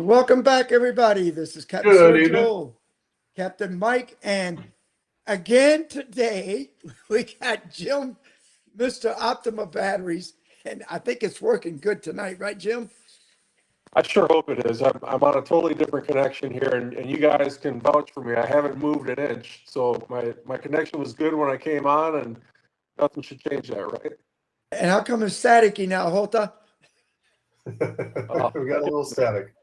Welcome back, everybody. This is Captain Good evening. Sergio, Captain Mike, and again today we got Jim, Mr. Optima Batteries, and I think it's working good tonight, right, Jim? I sure hope it is. I'm on a totally different connection here, and you guys can vouch for me. I haven't moved an inch, so my connection was good when I came on, and nothing should change that, right? And how come it's staticky now, Hota? We got a little static.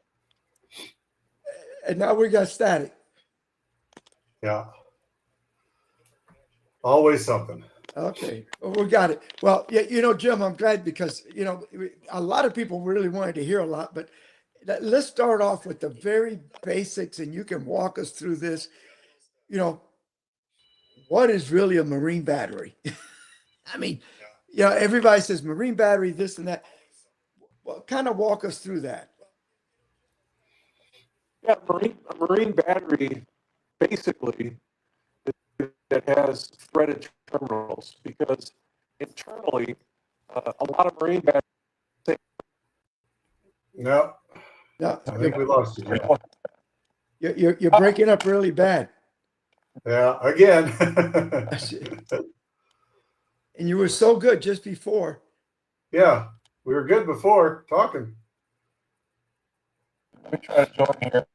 And now we got static. Yeah. Always something. Okay, well, we got it. Well, yeah, Jim, I'm glad because, a lot of people really wanted to hear a lot, but let's start off with the very basics and you can walk us through this. What is really a marine battery? I mean, everybody says marine battery, this and that. Well, kind of walk us through that. Yeah, a marine battery basically that has threaded terminals because internally a lot of marine batteries. No, No, I think we lost you. you're breaking up really bad. Yeah, again. And you were so good just before. Yeah, we were good before talking. Let me try to join here.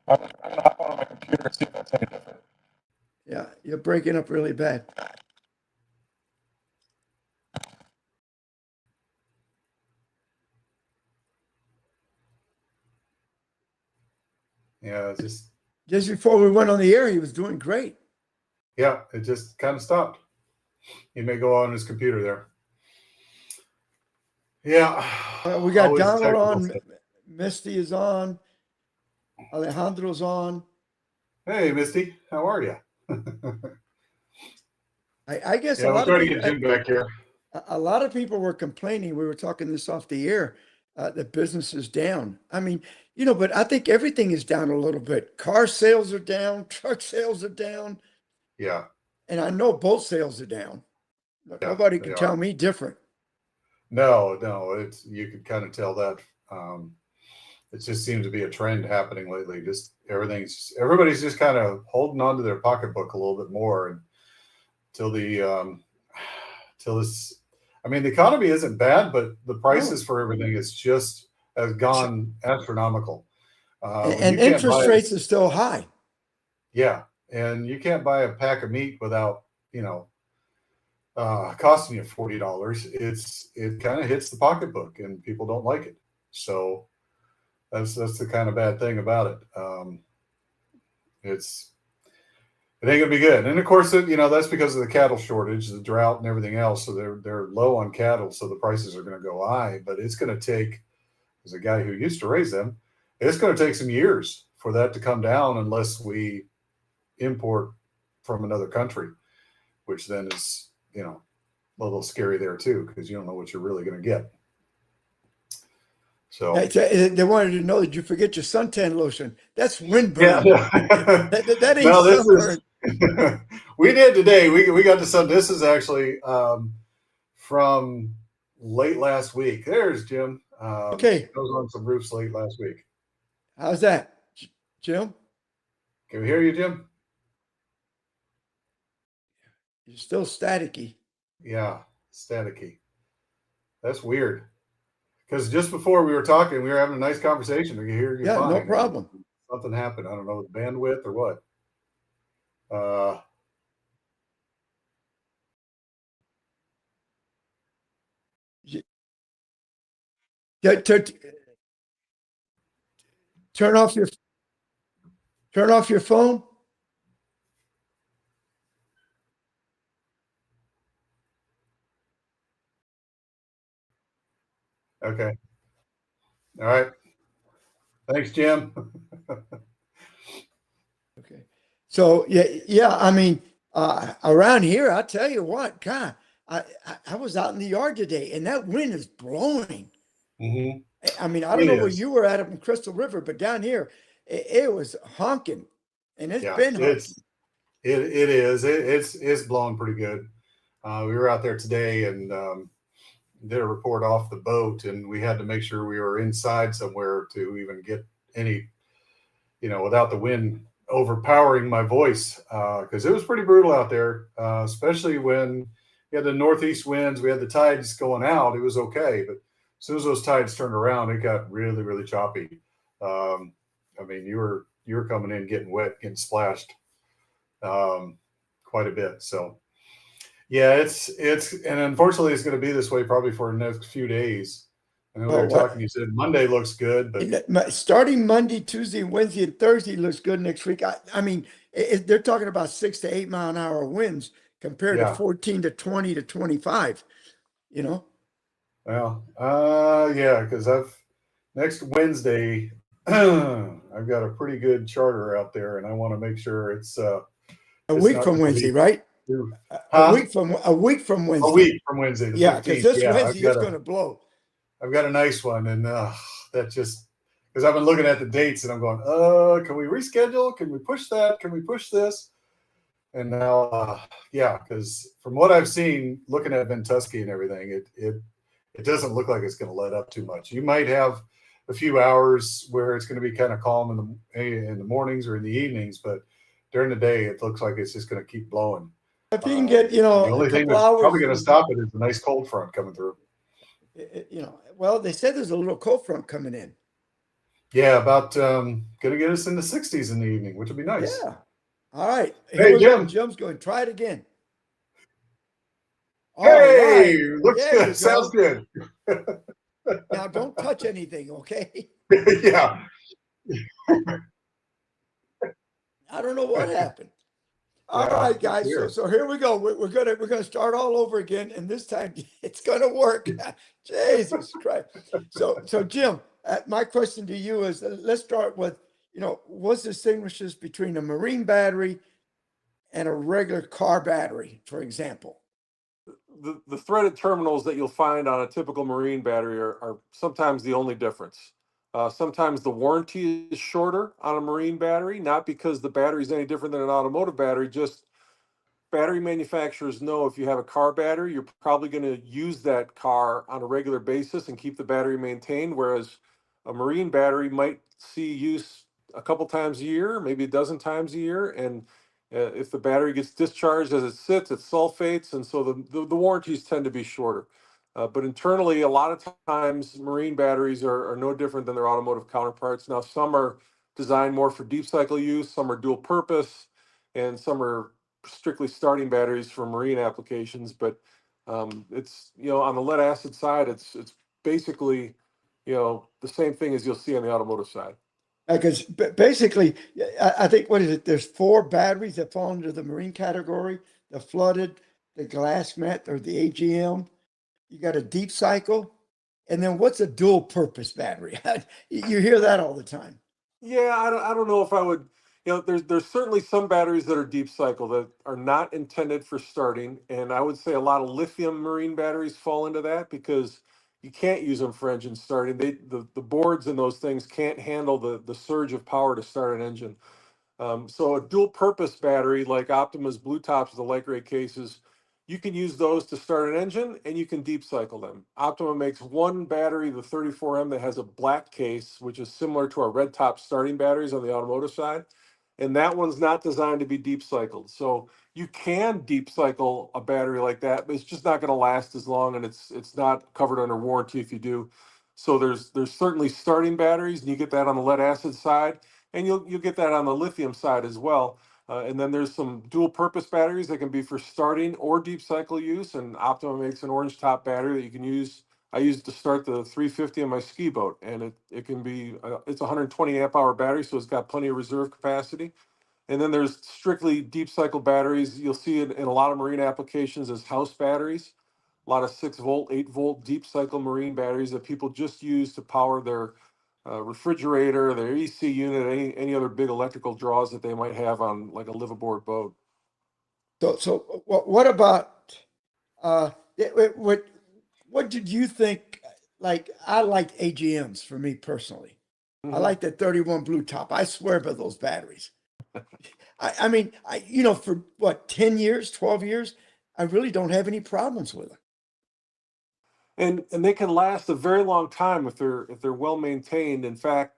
I'm gonna hop on my computer and see if that's any different. Yeah, you're breaking up really bad. Yeah, it's Just before we went on the air, he was doing great. yeah, it just kind of stopped. He may go on his computer there. Yeah. We got Always Donald technical on, stuff. Misty is on, Alejandro's on. Hey, Misty, how are you? I guess Yeah, we're trying to get Jim back here. a lot of people were complaining. We were talking this off the air. That business is down. I mean, but I think everything is down a little bit. Car sales are down, truck sales are down, Yeah. and I know boat sales are down. But Yeah, nobody they can are. tell me different. No, it's you could kind of tell that. It just seems to be a trend happening lately. Just everybody's just kind of holding on to their pocketbook a little bit more, and till this. I mean, the economy isn't bad, but the prices for everything has gone astronomical. And interest rates are still high. Yeah, and you can't buy a pack of meat without costing you $40. It kind of hits the pocketbook, and people don't like it. So that's the kind of bad thing about it. It ain't gonna be good. And of course, that's because of the cattle shortage, the drought, and everything else. So they're low on cattle, so the prices are going to go high. But it's going to take, as a guy who used to raise them, it's going to take some years for that to come down unless we import from another country, which then is a little scary there too, because you don't know what you're really going to get. So they wanted to know that you forget your suntan lotion. That's windburn. Yeah. that ain't sunburn. We did today. We got to sun. This is actually from late last week. There's Jim. Okay. I was on some roofs late last week. How's that, Jim? Can we hear you, Jim? You're still staticky. Yeah, staticky. That's weird. Because just before we were talking, we were having a nice conversation. We could hear you fine. No problem. Something happened. I don't know, bandwidth or what. Turn off your phone. Okay. All right. Thanks, Jim. Okay. So yeah. I mean, around here, I'll tell you what, God, I was out in the yard today, and that wind is blowing. Mm-hmm. I mean, I don't know where you were at up in Crystal River, but down here, it was honking, and it's been honking. It is. It's blowing pretty good. We were out there today and did a report off the boat, and we had to make sure we were inside somewhere to even get any, without the wind overpowering my voice, because it was pretty brutal out there, especially when we had the northeast winds, we had the tides going out. It was okay, but as soon as those tides turned around, it got really, really choppy. I mean, you were coming in, getting wet, getting splashed, quite a bit. So yeah, and unfortunately it's going to be this way probably for the next few days. I know we were talking, you said Monday looks good, but starting Monday, Tuesday, Wednesday, and Thursday looks good next week. I mean, they're talking about 6 to 8 mile an hour winds compared to yeah. 14 to 20 to 25, Well, yeah, because next Wednesday, I've got a pretty good charter out there, and I want to make sure it's a it's week not from Wednesday, right? Huh? A week from Wednesday. A week from Wednesday. The Yeah, because 15th. this Yeah, Wednesday is going to blow. I've got a nice one, and that just because I've been looking at the dates, and I'm going, can we reschedule? Can we push that? Can we push this? And now, yeah, because from what I've seen, looking at Ventusky and everything, it doesn't look like it's going to let up too much. You might have a few hours where it's going to be kind of calm in the mornings or in the evenings, but during the day, it looks like it's just going to keep blowing. If you can get, the only a thing couple that's hours, probably going to stop it is a nice cold front coming through. well, they said there's a little cold front coming in. Yeah, about going to get us in the 60s in the evening, which would be nice. Yeah. All right. Hey, Jim. Jim's going to try it again. Hey, right. Looks There good. Sounds good. Now, don't touch anything, okay? Yeah. I don't know what happened. All right, guys. So here we go. We're gonna start all over again, and this time it's gonna work. Jesus Christ. So Jim, my question to you is: let's start with what distinguishes between a marine battery and a regular car battery, for example. The threaded terminals that you'll find on a typical marine battery are sometimes the only difference. Sometimes the warranty is shorter on a marine battery, not because the battery is any different than an automotive battery, just battery manufacturers know if you have a car battery, you're probably going to use that car on a regular basis and keep the battery maintained, whereas a marine battery might see use a couple times a year, maybe a dozen times a year, and if the battery gets discharged as it sits, it sulfates, and so the warranties tend to be shorter. But internally, a lot of times, marine batteries are no different than their automotive counterparts. Now, some are designed more for deep cycle use, some are dual purpose, and some are strictly starting batteries for marine applications. But it's, on the lead acid side, it's basically, the same thing as you'll see on the automotive side. Because basically, I think, what is it? There's 4 batteries that fall under the marine category: the flooded, the glass mat, or the AGM. You got a deep cycle, and then what's a dual purpose battery? You hear that all the time. Yeah, I don't know if I would. There's certainly some batteries that are deep cycle that are not intended for starting, and I would say a lot of lithium marine batteries fall into that because you can't use them for engine starting. The boards in those things can't handle the surge of power to start an engine. So a dual purpose battery like Optima's Blue Tops, the light gray cases, you can use those to start an engine and you can deep cycle them. Optima makes one battery, the 34M, that has a black case, which is similar to our red top starting batteries on the automotive side. And that one's not designed to be deep cycled. So you can deep cycle a battery like that, but it's just not going to last as long, and it's not covered under warranty if you do. So there's certainly starting batteries, and you get that on the lead acid side, and you'll get that on the lithium side as well. And then there's some dual purpose batteries that can be for starting or deep cycle use. And Optima makes an orange top battery that you can use. I use it to start the 350 on my ski boat, and it can be, it's a 120 amp hour battery, so it's got plenty of reserve capacity. And then there's strictly deep cycle batteries. You'll see it in a lot of marine applications as house batteries, a lot of 6-volt, 8-volt deep cycle marine batteries that people just use to power their refrigerator, their EC unit, any other big electrical draws that they might have on like a liveaboard boat. So what about what did you think? Like, I like AGMs for me personally. Mm-hmm. I like that 31 Blue Top. I swear by those batteries. I mean, for what, 10 years, 12 years, I really don't have any problems with them. And they can last a very long time if they're well maintained. In fact,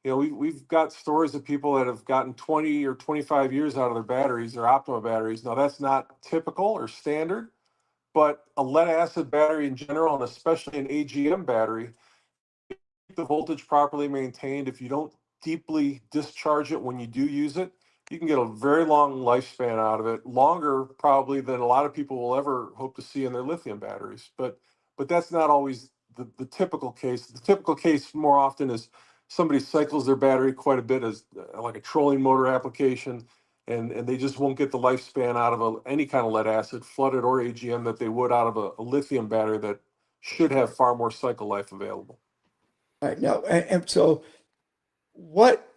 we've got stories of people that have gotten 20 or 25 years out of their batteries, their Optima batteries. Now that's not typical or standard, but a lead acid battery in general, and especially an AGM battery, the voltage properly maintained, if you don't deeply discharge it when you do use it, you can get a very long lifespan out of it, longer probably than a lot of people will ever hope to see in their lithium batteries. But that's not always the typical case. The typical case more often is somebody cycles their battery quite a bit as like a trolling motor application, and they just won't get the lifespan out of any kind of lead acid, flooded or AGM, that they would out of a lithium battery that should have far more cycle life available. All right, now, and so what,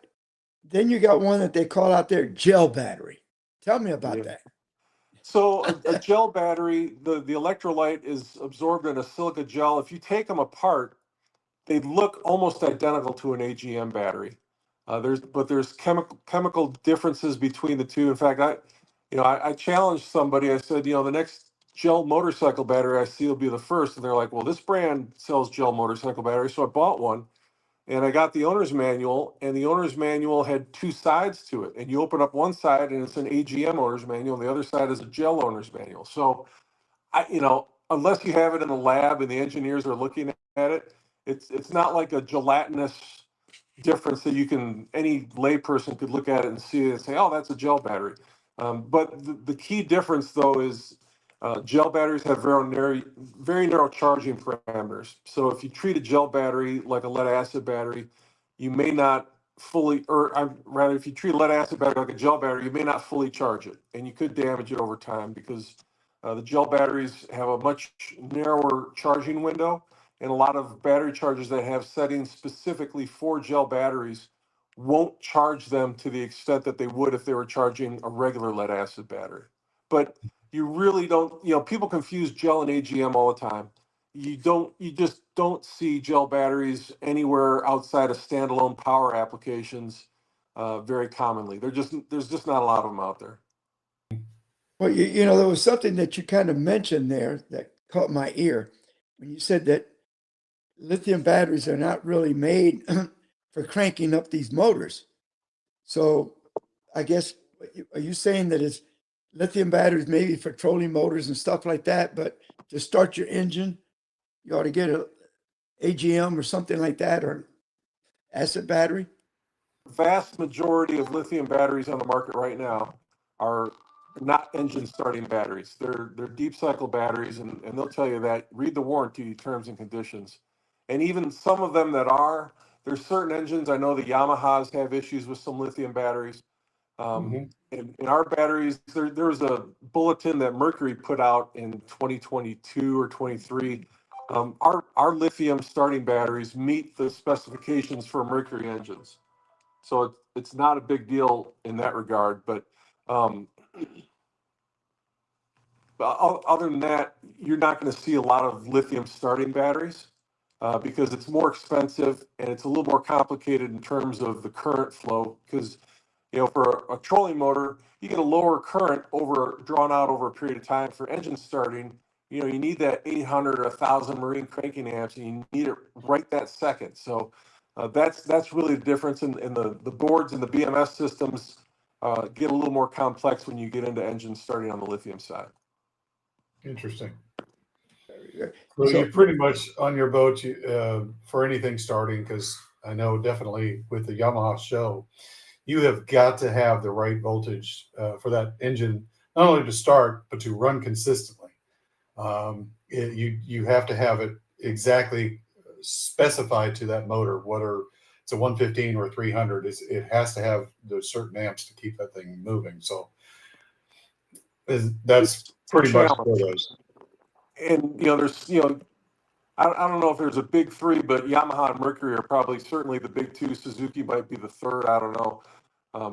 then you got one that they call out there gel battery. Tell me about Yeah. that. So a gel battery, the electrolyte is absorbed in a silica gel. If you take them apart, they look almost identical to an AGM battery. There's chemical differences between the two. In fact, I challenged somebody. I said, the next gel motorcycle battery I see will be the first, and they're like, well, this brand sells gel motorcycle batteries, so I bought one. And I got the owner's manual, and the owner's manual had two sides to it. And you open up one side, and it's an AGM owner's manual, and the other side is a gel owner's manual. So, unless you have it in the lab and the engineers are looking at it, it's not like a gelatinous difference that any layperson could look at it and see it and say, oh, that's a gel battery. But the key difference, though, is gel batteries have very narrow charging parameters. So if you treat a gel battery like a lead acid battery, you may not fully, rather, if you treat a lead acid battery like a gel battery, you may not fully charge it, and you could damage it over time because the gel batteries have a much narrower charging window, and a lot of battery chargers that have settings specifically for gel batteries won't charge them to the extent that they would if they were charging a regular lead acid battery. But you really don't, people confuse gel and AGM all the time. You just don't see gel batteries anywhere outside of standalone power applications very commonly. There's just not a lot of them out there. Well, there was something that you kind of mentioned there that caught my ear when you said that lithium batteries are not really made for cranking up these motors. So I guess, are you saying that it's lithium batteries maybe for trolling motors and stuff like that, but to start your engine, you ought to get a AGM or something like that, or acid battery? Vast majority of lithium batteries on the market right now are not engine starting batteries. They're deep cycle batteries, and they'll tell you that. Read the warranty terms and conditions. And even some of them there's certain engines. I know the Yamahas have issues with some lithium batteries. In our batteries, there was a bulletin that Mercury put out in 2022 or 23. Our lithium starting batteries meet the specifications for Mercury engines. So it's not a big deal in that regard. But other than that, you're not going to see a lot of lithium starting batteries because it's more expensive and it's a little more complicated in terms of the current flow. Because for a trolling motor, you get a lower current drawn out over a period of time. For engine starting, you need that 800 or 1,000 marine cranking amps, and you need it right that second. So that's really the difference. And the boards and the BMS systems get a little more complex when you get into engine starting on the lithium side. Interesting. So you're pretty much on your boat for anything starting, because I know definitely with the Yamaha show, you have got to have the right voltage for that engine, not only to start, but to run consistently. You have to have it exactly specified to that motor, whether it's a 115 or 300. It has to have those certain amps to keep that thing moving. So that's pretty much for those. And there's I don't know if there's a big three, but Yamaha and Mercury are probably certainly the big two. Suzuki might be the third. I don't know.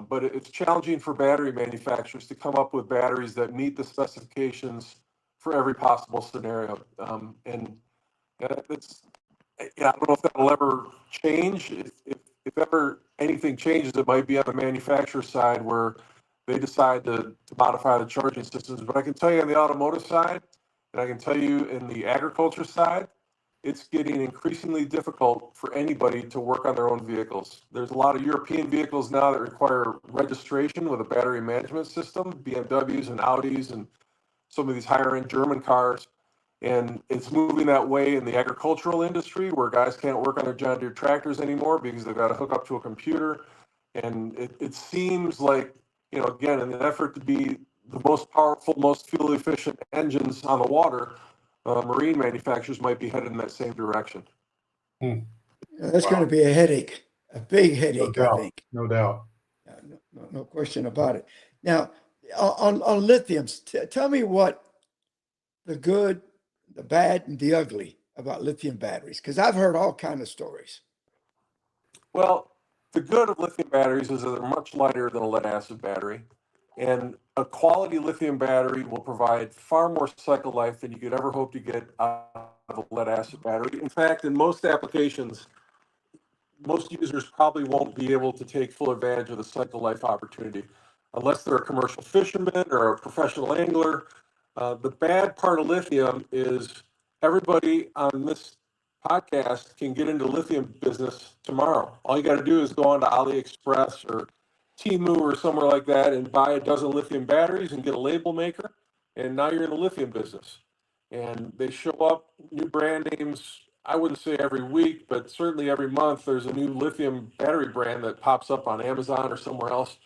But it's challenging for battery manufacturers to come up with batteries that meet the specifications for every possible scenario. And it's, I don't know if that'll ever change. If ever anything changes, it might be on the manufacturer side where they decide to modify the charging systems. But I can tell you on the automotive side, and I can tell you in the agriculture side, it's getting increasingly difficult for anybody to work on their own vehicles. There's a lot of European vehicles now that require registration with a battery management system, BMWs and Audis and some of these higher end German cars. And it's moving that way in the agricultural industry where guys can't work on their John Deere tractors anymore because they've got to hook up to a computer. And it seems like, again, in an effort to be the most powerful, most fuel efficient engines on the water, marine manufacturers might be headed in that same direction. That's going to be a headache, a big No headache, I doubt. think. No doubt. No question about it. Now, on lithiums, tell me what the good, the bad, and the ugly about lithium batteries, because I've heard all kind of stories. Well, the good of lithium batteries is that they're much lighter than a lead acid battery. And a quality lithium battery will provide far more cycle life than you could ever hope to get out of a lead acid battery. In fact, in most applications, most users probably won't be able to take full advantage of the cycle life opportunity unless they're a commercial fisherman or a professional angler. The bad part of lithium is everybody on this podcast can get into lithium business tomorrow. All you got to do is go on to AliExpress or Temu or somewhere like that and buy a dozen lithium batteries and get a label maker, and now you're in the lithium business. And they show up, new brand names. I wouldn't say every week, but certainly every month there's a new lithium battery brand that pops up on Amazon or somewhere else,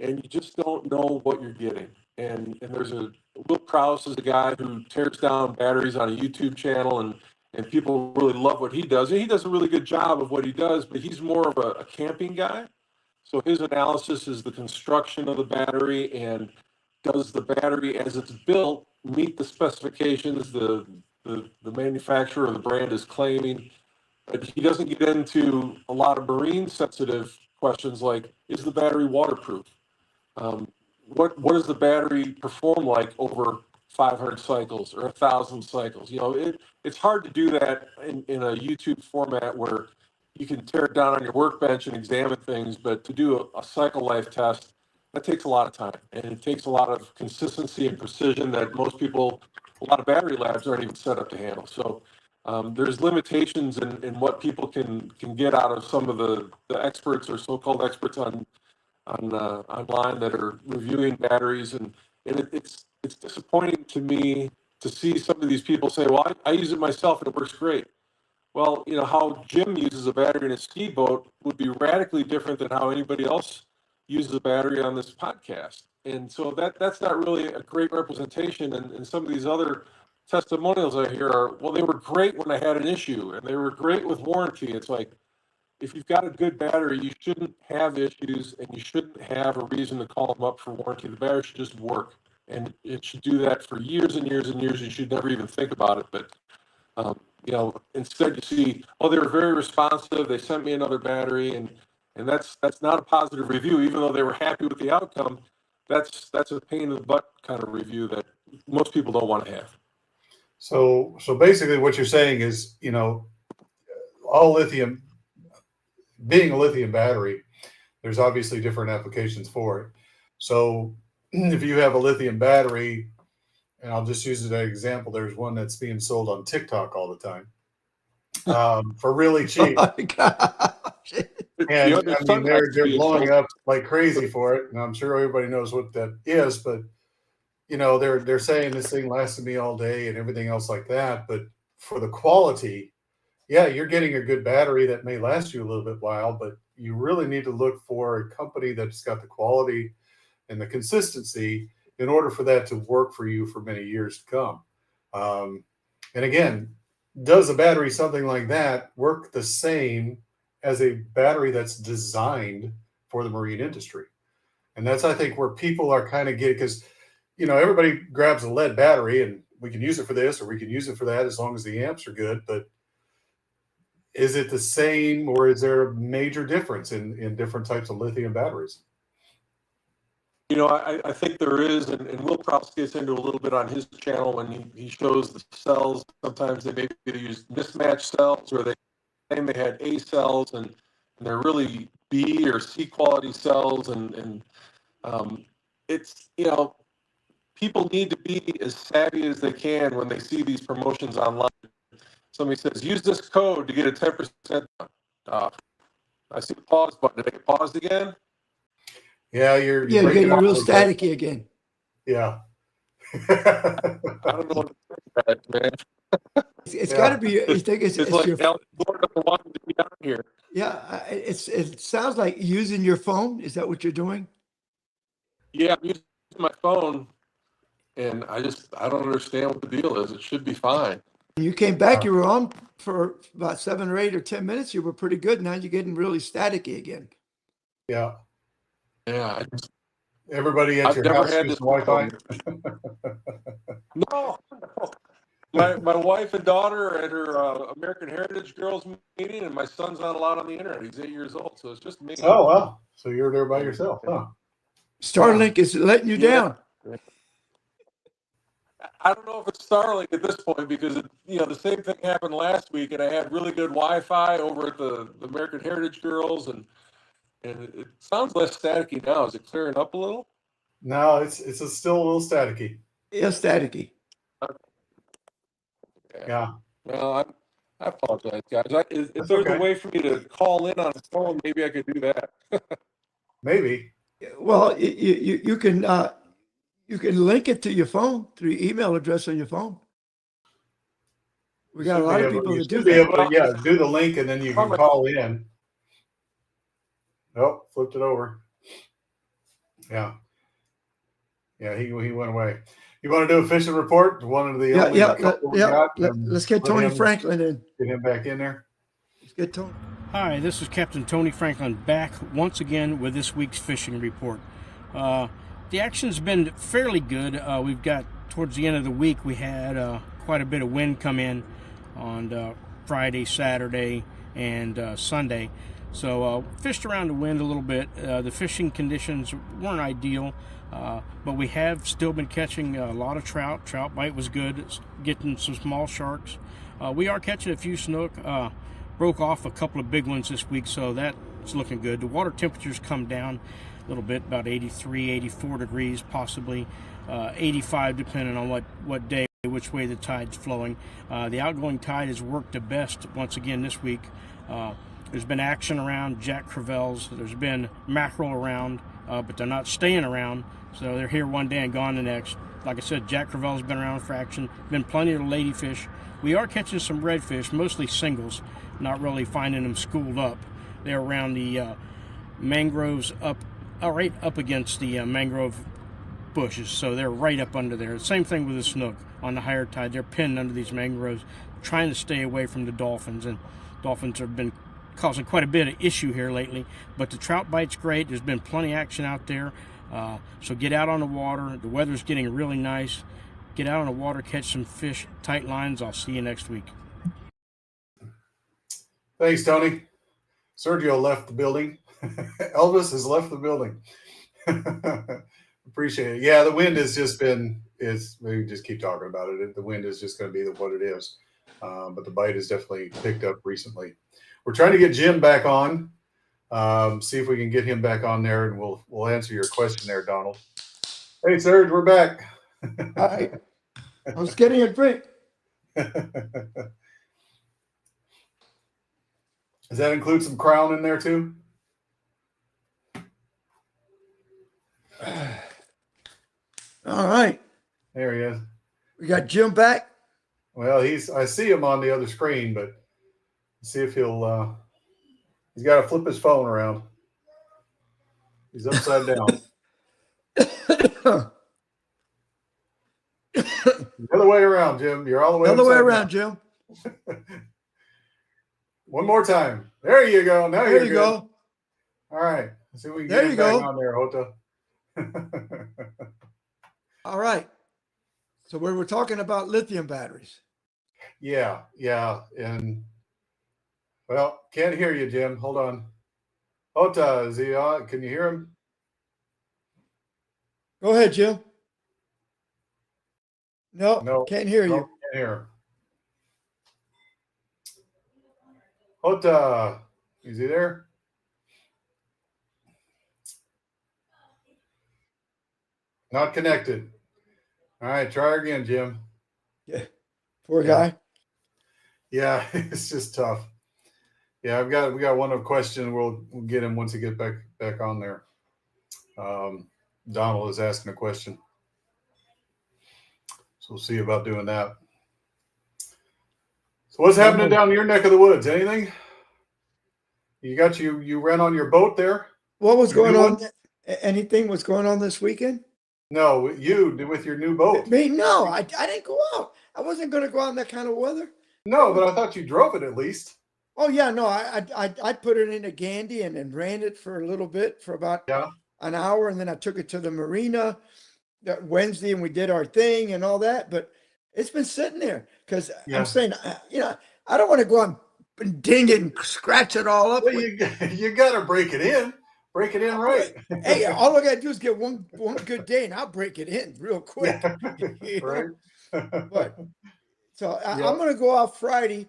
and you just don't know what you're getting. And there's Will Kraus is a guy who tears down batteries on a YouTube channel, and people really love what he does. And he does a really good job of what he does, but he's more of a camping guy. So his analysis is the construction of the battery and does the battery as it's built meet the specifications the manufacturer or the brand is claiming. But he doesn't get into a lot of marine sensitive questions like, is the battery waterproof? What does the battery perform like over 500 cycles or 1,000 cycles? It's hard to do that in a YouTube format where you can tear it down on your workbench and examine things, but to do a cycle life test, that takes a lot of time, and it takes a lot of consistency and precision that most people, a lot of battery labs aren't even set up to handle. So there's limitations in what people can get out of some of the experts or so-called experts on online that are reviewing batteries, and it's disappointing to me to see some of these people say, well, I use it myself and it works great. Well, how Jim uses a battery in a ski boat would be radically different than how anybody else uses a battery on this podcast. And so that's not really a great representation. And some of these other testimonials I hear are, well, they were great when I had an issue and they were great with warranty. It's like, if you've got a good battery, you shouldn't have issues and you shouldn't have a reason to call them up for warranty. The battery should just work, and it should do that for years and years and years. You should never even think about it. But instead you see, oh, they were very responsive. They sent me another battery, and that's not a positive review, even though they were happy with the outcome. That's a pain in the butt kind of review that most people don't want to have. So basically, what you're saying is, all lithium, being a lithium battery, there's obviously different applications for it. So if you have a lithium battery, and I'll just use it as an example, there's one that's being sold on TikTok all the time for really cheap. Oh my gosh. And I mean, they're blowing up like crazy for it. And I'm sure everybody knows what that is, but they're saying this thing lasted me all day and everything else like that. But for the quality, yeah, you're getting a good battery that may last you a little bit while, but you really need to look for a company that's got the quality and the consistency in order for that to work for you for many years to come. And again, does a battery, something like that, work the same as a battery that's designed for the marine industry? And that's, I think, where people are kind of getting, because, everybody grabs a lead battery and we can use it for this or we can use it for that as long as the amps are good. But is it the same, or is there a major difference in different types of lithium batteries? I think there is, and Will Props gets into a little bit on his channel when he shows the cells. Sometimes they maybe use mismatched cells, or they claim they had A cells, and they're really B or C quality cells. And it's, people need to be as savvy as they can when they see these promotions online. somebody says, use this code to get a 10% off. I see the pause button. Did I get paused again? Yeah, you're Yeah, breaking getting up a real little bit. staticky again. Yeah. I don't know what to think about it, man. It's Yeah. got to be. You think it's like your Al Gore doesn't want me to be down here. yeah. It sounds like using your phone. Is that what you're doing? Yeah, I'm using my phone, and I don't understand what the deal is. It should be fine. When you came back, you were on for about 7 or 8 or 10 minutes. You were pretty good. Now you're getting really staticky again. Yeah. Yeah, Everybody at I've your never house had using this Wi-Fi? No. My wife and daughter are at her American Heritage Girls meeting, and my son's not allowed on the internet. He's 8 years old, so it's just me. Oh, wow. So you're there by yourself, huh? Starlink is letting you Yeah. down. I don't know if it's Starlink at this point because the same thing happened last week, and I had really good Wi-Fi over at the American Heritage Girls, and it sounds less staticky now. Is it clearing up a little? No, it's still a little staticky. Yeah, staticky. Yeah. Well, I apologize, guys. If That's there's okay. a way for me to call in on the phone, maybe I could do that. Maybe. Well, you can link it to your phone through your email address on your phone. We got a lot of people You that do should be that. able to, yeah, do the link and then you can call in. Oh, flipped it over. Yeah. Yeah, he went away. You want to do a fishing report? One of the only couple we got. Let's get Let Tony him- Franklin in. Get him back in there. Let's get Tony. Hi, this is Captain Tony Franklin back once again with this week's fishing report. The action's been fairly good. We've got towards the end of the week, we had quite a bit of wind come in on Friday, Saturday, and Sunday. So fished around the wind a little bit. The fishing conditions weren't ideal, but we have still been catching a lot of trout. Trout bite was good. It's getting some small sharks. We are catching a few snook. Broke off a couple of big ones this week, so that's looking good. The water temperatures come down a little bit, about 83, 84 degrees, possibly 85 depending on what day, which way the tide's flowing. The outgoing tide has worked the best once again this week. There's been action around Jack Crevalles. There's been mackerel around, but they're not staying around, so they're here one day and gone the next. Like I said, Jack Crevalles been around for action. Been plenty of ladyfish. We are catching some redfish, mostly singles, not really finding them schooled up. They're around the mangroves right up against the mangrove bushes, so they're right up under there. Same thing with the snook on the higher tide. They're pinned under these mangroves, trying to stay away from the dolphins, and dolphins have been causing quite a bit of issue here lately. But the trout bite's great. There's been plenty of action out there, so get out on the water. The weather's getting really nice. Get out on the water, catch some fish, tight lines. I'll see you next week. Thanks, Tony. Sergio left the building. Elvis has left the building. Appreciate it. Yeah, the wind has just been, we just keep talking about it. The wind is just going to be what it is. But the bite has definitely picked up recently. We're trying to get Jim back on. See if we can get him back on there, and we'll answer your question there, Donald. Hey, Serge, we're back. All right. I was getting a drink. Does that include some crown in there too? All right. There he is. We got Jim back. Well, I see him on the other screen, but see if he'll he's got to flip his phone around. He's upside down. The other way around, Jim. You're all the way The other way upside around, down. Jim. One more time. There you go. Now There you're you good. go. All right. Let's see if we can There get you him back go. on there, Hota. All right. So we were talking about lithium batteries. Yeah. And well, can't hear you, Jim. Hold on. Hota, is he on? Can you hear him? Go ahead, Jim. No, can't hear No, you. can't hear him. Hota, is he there? Not connected. All right, try again, Jim. Yeah. Poor Yeah. guy. Yeah, it's just tough. Yeah, we got one question. We'll get him once he get back on there. Donald is asking a question, so we'll see about doing that. So what's happening down in your neck of the woods? Anything? You ran on your boat there? What was Your going new on? one? Anything was going on this weekend? No, you with your new boat. Me? No, I didn't go out. I wasn't going to go out in that kind of weather. No, but I thought you drove it at least. Oh yeah, no, I put it in a Gandy and then ran it for a little bit for about Yeah. an hour, and then I took it to the marina that Wednesday and we did our thing and all that. But it's been sitting there because Yeah. I'm saying, I don't want to go out and ding it and scratch it all up. Well, you got to break it in right. Hey, all I gotta do is get one good day, and I'll break it in real quick. You know? Right. But so Yeah. I'm gonna go out Friday,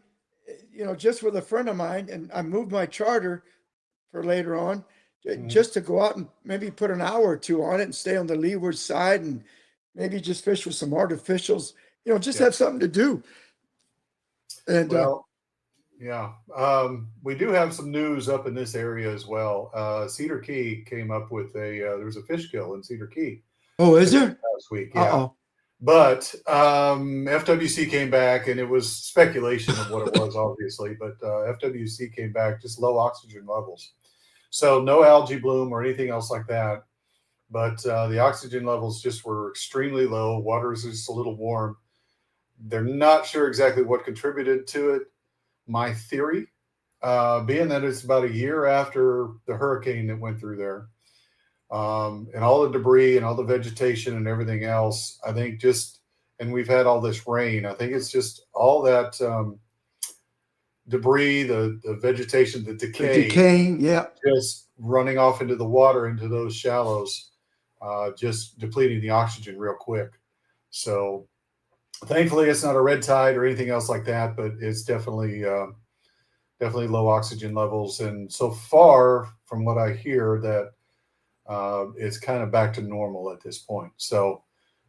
just with a friend of mine, and I moved my charter for later on, just to go out and maybe put an hour or two on it and stay on the leeward side and maybe just fish with some artificials. Just Yeah. have something to do. And Well, yeah. We do have some news up in this area as well. Cedar Key came up with there was a fish kill in Cedar Key oh, is there? last week. Yeah. Uh-oh. But FWC came back, and it was speculation of what it was, obviously. But FWC came back, just low oxygen levels. So no algae bloom or anything else like that. But the oxygen levels just were extremely low. Water is just a little warm. They're not sure exactly what contributed to it. My theory, being that it's about a year after the hurricane that went through there, and all the debris and all the vegetation and everything else, I think and we've had all this rain. I think it's just all that debris, the vegetation, the Decaying, yeah. just running off into the water, into those shallows, just depleting the oxygen real quick. So thankfully it's not a red tide or anything else like that, but it's definitely low oxygen levels. And so far from what I hear, that it's kind of back to normal at this point. So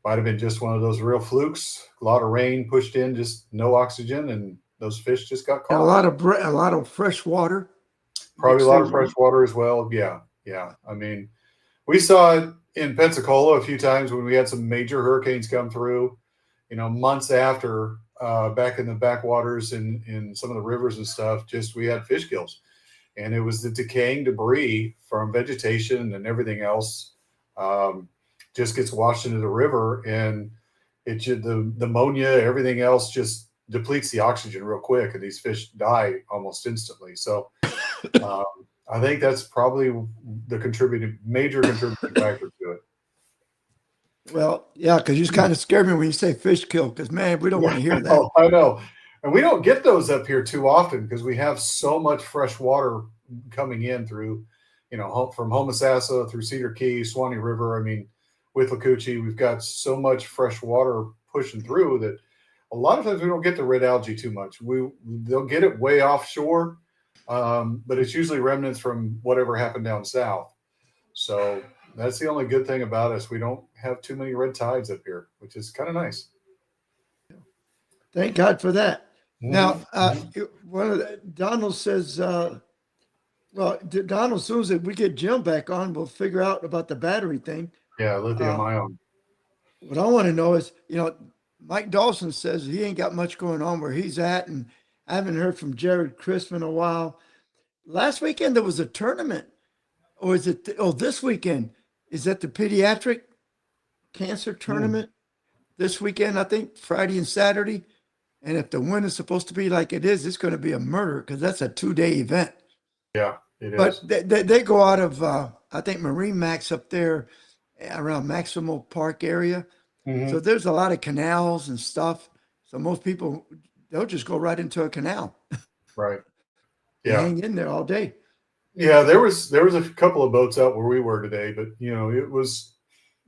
might have been just one of those real flukes. A lot of rain pushed in, just no oxygen, and those fish just got caught. And a lot of fresh water. Probably a lot of fresh water as well. Yeah. I mean, we saw it in Pensacola a few times when we had some major hurricanes come through, months after, back in the backwaters in some of the rivers and stuff, we had fish kills. And it was the decaying debris from vegetation and everything else just gets washed into the river, and the ammonia, everything else just depletes the oxygen real quick, and these fish die almost instantly. So I think that's probably the major contributing factor to it. Well, yeah, because you kind of scared me when you say fish kill, because man, we don't want to hear that. Oh, I know. And we don't get those up here too often because we have so much fresh water coming in through, from Homosassa through Cedar Key, Swanee River. I mean, with Withlacoochee, we've got so much fresh water pushing through that a lot of times we don't get the red algae too much. They'll get it way offshore, but it's usually remnants from whatever happened down south. So that's the only good thing about us. We don't have too many red tides up here, which is kind of nice. Thank God for that. Mm-hmm. Now, Donald says, Donald, as soon as we get Jim back on, we'll figure out about the battery thing. Yeah, lithium ion. What I want to know is, Mike Dawson says he ain't got much going on where he's at, and I haven't heard from Jared Crisp in a while. Last weekend there was a tournament, or is it? This weekend is that the pediatric cancer tournament? This weekend, I think Friday and Saturday. And if the wind is supposed to be like it is, it's going to be a murder because that's a 2-day event. Yeah, it is. But they go out of, I think, Marine Max up there around Maximal Park area. Mm-hmm. So there's a lot of canals and stuff. So most people, they'll just go right into a canal. Right. Yeah. Hang in there all day. Yeah, there was a couple of boats out where we were today, but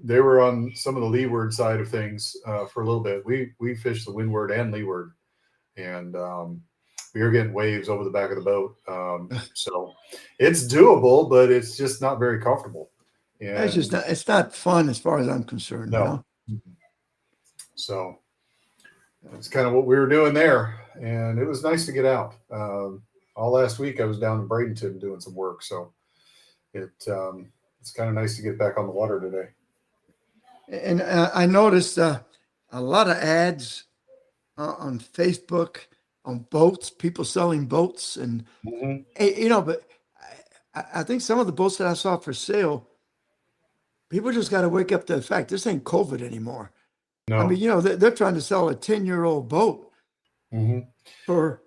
they were on some of the leeward side of things for a little bit. We fished the windward and leeward, and we were getting waves over the back of the boat. So it's doable, but it's just not very comfortable. And it's not fun as far as I'm concerned. No. So That's kind of what we were doing there, and it was nice to get out. All last week I was down in Bradenton doing some work, so it's kind of nice to get back on the water today. And I noticed a lot of ads on Facebook on boats, people selling boats, and but I think some of the boats that I saw for sale, people just got to wake up to the fact this ain't COVID anymore. No, I mean, they're trying to sell a 10-year-old boat for,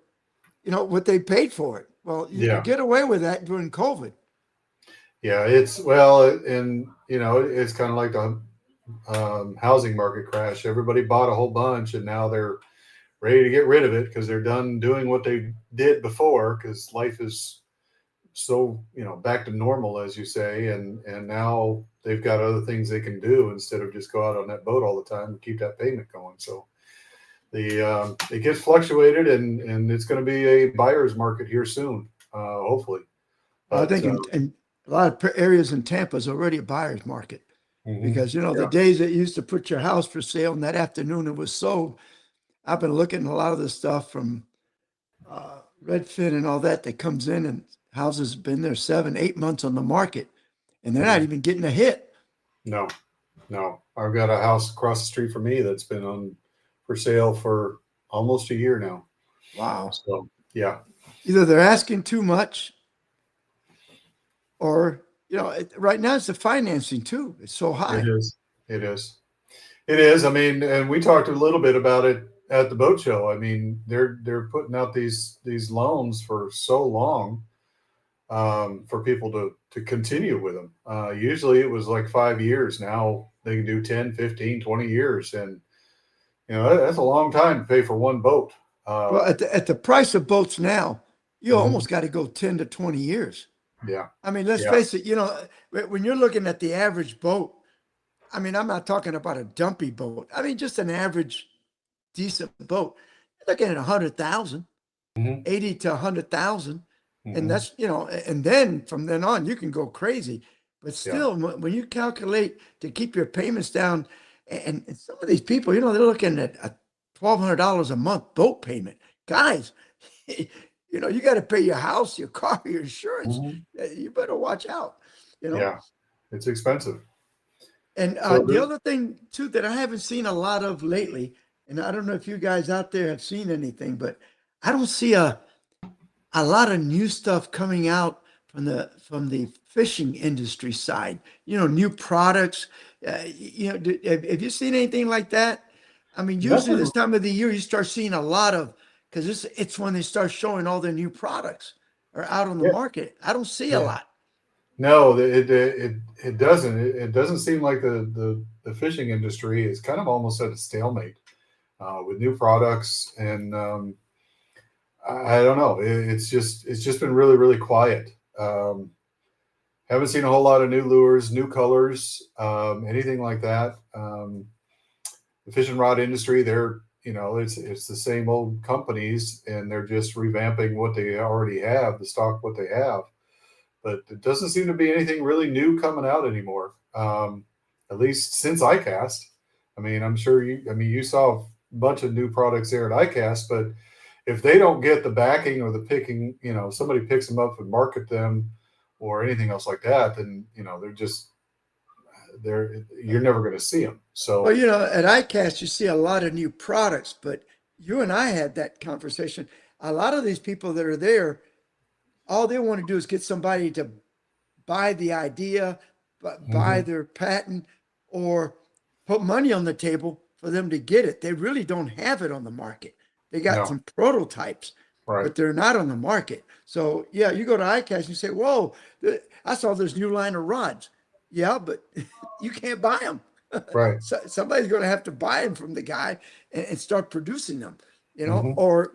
what they paid for it. Well, you Yeah. get away with that during COVID. yeah, it's well, and it's kind of like the housing market crash. Everybody bought a whole bunch, and now they're ready to get rid of it because they're done doing what they did before. Because life is so back to normal, as you say, and now they've got other things they can do instead of just go out on that boat all the time and keep that payment going. So it gets fluctuated, and it's going to be a buyer's market here soon, hopefully. I think in a lot of areas in Tampa is already a buyer's market because, the days that you used to put your house for sale and that afternoon it was sold. I've been looking at a lot of the stuff from Redfin and all that comes in, and houses have been there 7-8 months on the market, and they're not even getting a hit. No. I've got a house across the street from me that's been on for sale for almost a year now. Wow. So, yeah. Either they're asking too much or, right now it's the financing too. It's so high. It is. I mean, and we talked a little bit about it at the boat show. I mean, they're putting out these loans for so long for people to continue with them. Usually it was like 5 years. Now they can do 10, 15, 20 years. And, that's a long time to pay for one boat. Well, at the price of boats now, you almost got to go 10 to 20 years. Yeah. I mean, let's face it, when you're looking at the average boat, I mean, I'm not talking about a dumpy boat. I mean, just an average decent boat. You're looking at 100,000, 80 to 100,000. And that's, and then from then on, you can go crazy. But still, when you calculate to keep your payments down, and some of these people, they're looking at a $1,200 a month boat payment. Guys, you got to pay your house, your car, your insurance. You better watch out, Yeah, it's expensive. And the other thing, too, that I haven't seen a lot of lately, and I don't know if you guys out there have seen anything, but I don't see a lot of new stuff coming out from the fishing industry side. New products. Have you seen anything like that? I mean, usually this time of the year you start seeing a lot of, because it's when they start showing all their new products are out on the market. I don't see a lot. No, it doesn't. It doesn't seem like the fishing industry is kind of almost at a stalemate with new products, and I don't know. It's just been really, really quiet. Haven't seen a whole lot of new lures, new colors, anything like that. The fishing rod industry, it's the same old companies, and they're just revamping what they already have, the stock what they have. But it doesn't seem to be anything really new coming out anymore. At least since ICAST. I mean, I'm sure you saw a bunch of new products there at ICAST, but if they don't get the backing or the picking, somebody picks them up and market them or anything else like that, then, you're never going to see them. So, well, at ICAST, you see a lot of new products, but you and I had that conversation. A lot of these people that are there, all they want to do is get somebody to buy the idea, buy their patent, or put money on the table for them to get it. They really don't have it on the market. They got some prototypes, but they're not on the market. So, you go to ICAST and you say, whoa, I saw this new line of rods. Yeah, but you can't buy them. Right. So somebody's going to have to buy them from the guy and start producing them, or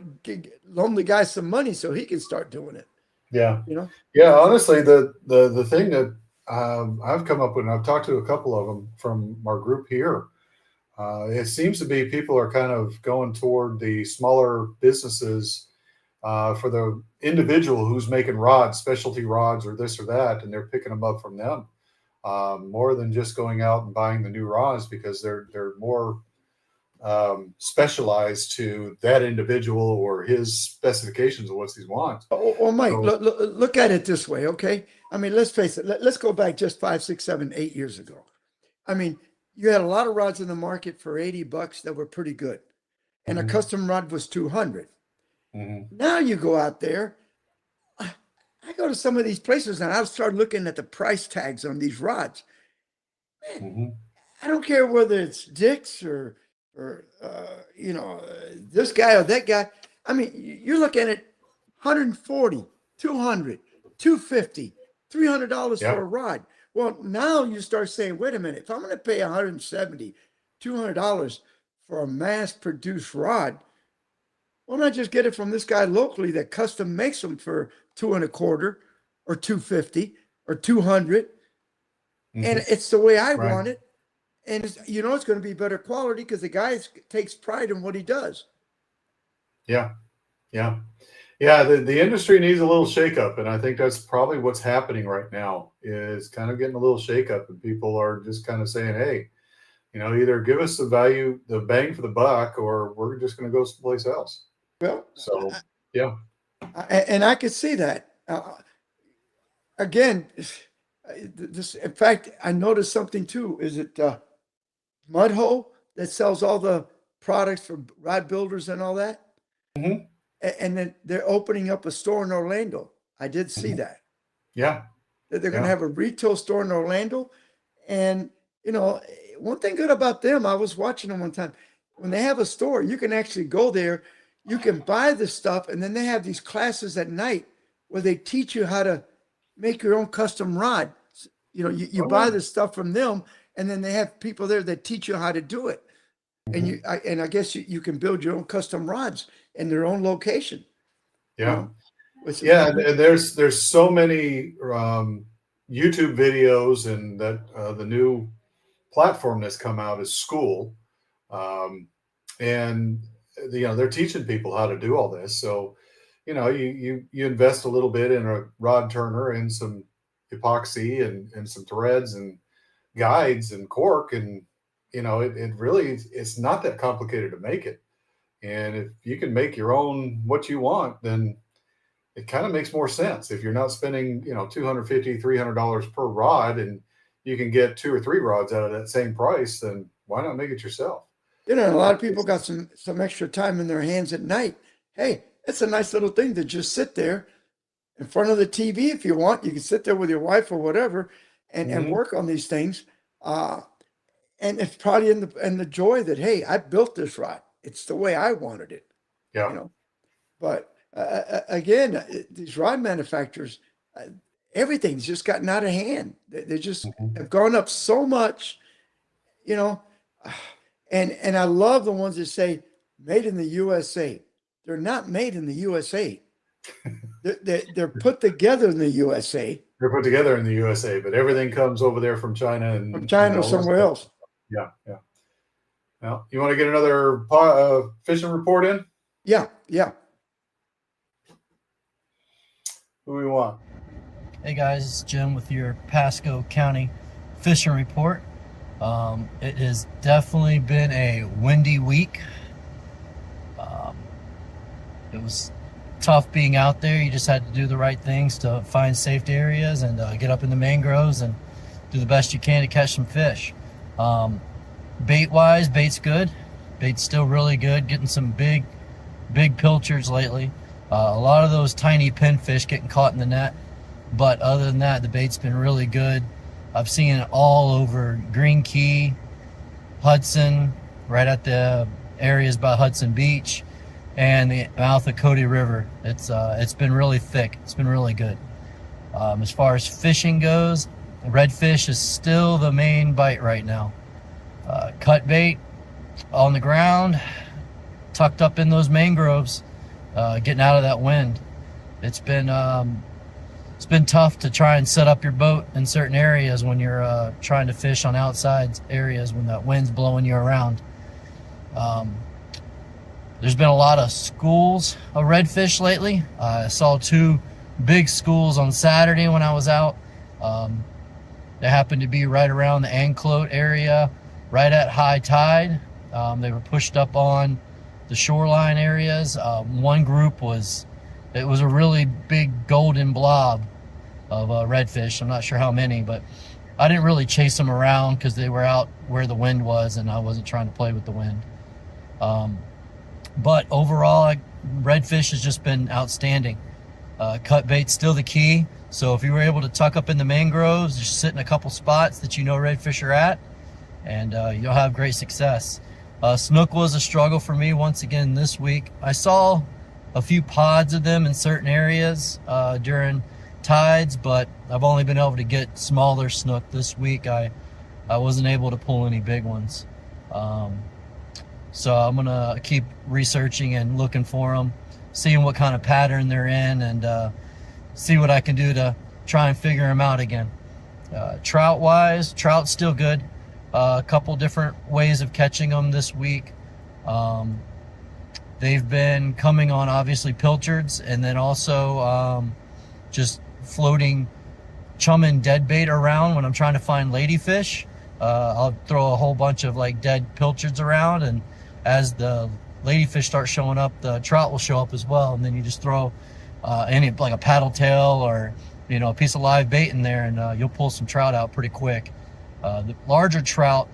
loan the guy some money so he can start doing it. Yeah. Yeah. Honestly, the thing that I've come up with, and I've talked to a couple of them from our group here, it seems to be people are kind of going toward the smaller businesses for the individual who's making rods, specialty rods or this or that, and they're picking them up from them more than just going out and buying the new rods because they're more specialized to that individual or his specifications of what he wants. Well, Mike, So- look at it this way, okay? I mean, let's face it. Let's go back just 5, 6, 7, 8 years ago. I mean, you had a lot of rods in the market for $80 that were pretty good, and a Mhm. custom rod was 200. Mhm. Now you go out there. I go to some of these places and I start looking at the price tags on these rods. Mhm. I don't care whether it's Dick's or this guy or that guy. I mean, you're looking at 140, 200, 250, $300 Yeah. for a rod. Well, now you start saying, wait a minute, if I'm going to pay 170, $200 for a mass produced rod, why don't I just get it from this guy locally that custom makes them for 2.25 or 250 or 200? And Mhm. it's the way I Right. want it. And it's going to be better quality because the guy takes pride in what he does. Yeah. Yeah. Yeah. The industry needs a little shakeup. And I think that's probably what's happening right now is kind of getting a little shakeup, and people are just kind of saying, hey, either give us the bang for the buck, or we're just going to go someplace else. Well, So, yeah. and I could see that. Again, in fact, I noticed something too. Is it Mudhole that sells all the products for rod builders and all that? Mhm. And then they're opening up a store in Orlando. I did see Mhm. that. Yeah. That they're going to Yeah. have a retail store in Orlando. And, one thing good about them, I was watching them one time. When they have a store, you can actually go there, you can buy the stuff, and then they have these classes at night where they teach you how to make your own custom rod. You Oh, buy yeah. the stuff from them, and then they have people there that teach you how to do it. And Mhm. I guess you can build your own custom rods in their own location. Yeah. Which- Yeah, and there's so many YouTube videos, and that the new platform that's come out is School, and they're teaching people how to do all this. So you invest a little bit in a rod turner and some epoxy and some threads and guides and cork, and it really, it's not that complicated to make it. And if you can make your own what you want, then it kind of makes more sense. If you're not spending, $250, $300 per rod, and you can get 2 or 3 rods out of that same price, then why not make it yourself? a lot of people got some extra time in their hands at night. Hey, it's a nice little thing to just sit there in front of the TV if you want. You can sit there with your wife or whatever and Mhm. work on these things. And it's probably in the joy that, hey, I built this rod. It's the way I wanted it. Yeah. But again, these rod manufacturers, everything's just gotten out of hand. They just Mhm. have gone up so much, you know. And I love the ones that say "Made in the USA." They're not made in the USA. They're put together in the USA They're put together in the USA, but everything comes over there from China and from China or all this somewhere stuff. else. Yeah. Yeah. Well, you want to get another fishing report in? Yeah, yeah. Who we want? Hey guys, it's Jim with your Pasco County fishing report. It has definitely been a windy week. It was tough being out there. You just had to do the right things to find safe areas and get up in the mangroves and do the best you can to catch some fish. Bait-wise, bait's good. Bait's still really good. Getting some big pilchards lately. A lot of those tiny pinfish getting caught in the net. But other than that, the bait's been really good. I've seen it all over Green Key, Hudson, right at the areas by Hudson Beach, and the mouth of Cody River. It's been really thick. It's been really good. As far as fishing goes, redfish is still the main bite right now. Cut bait on the ground, tucked up in those mangroves, getting out of that wind. It's been tough to try and set up your boat in certain areas when you're trying to fish on outside areas when that wind's blowing you around. There's been a lot of schools of redfish lately. I saw 2 big schools on Saturday when I was out. They happened to be right around the Anclote area, right at high tide. They were pushed up on the shoreline areas. One group was a really big golden blob of redfish. I'm not sure how many, but I didn't really chase them around because they were out where the wind was, and I wasn't trying to play with the wind. But overall, redfish has just been outstanding. Cut bait's still the key. So if you were able to tuck up in the mangroves, just sit in a couple spots that you know redfish are at, and you'll have great success. Snook was a struggle for me once again this week. I saw a few pods of them in certain areas during tides, but I've only been able to get smaller snook this week. I wasn't able to pull any big ones. So I'm gonna keep researching and looking for them, seeing what kind of pattern they're in, and see what I can do to try and figure them out again. Trout wise, trout's still good. A couple different ways of catching them this week. They've been coming on obviously pilchards, and then also just floating chumming dead bait around when I'm trying to find ladyfish. I'll throw a whole bunch of like dead pilchards around, and as the ladyfish start showing up, the trout will show up as well, and then you just throw any like a paddle tail or a piece of live bait in there, and you'll pull some trout out pretty quick. The larger trout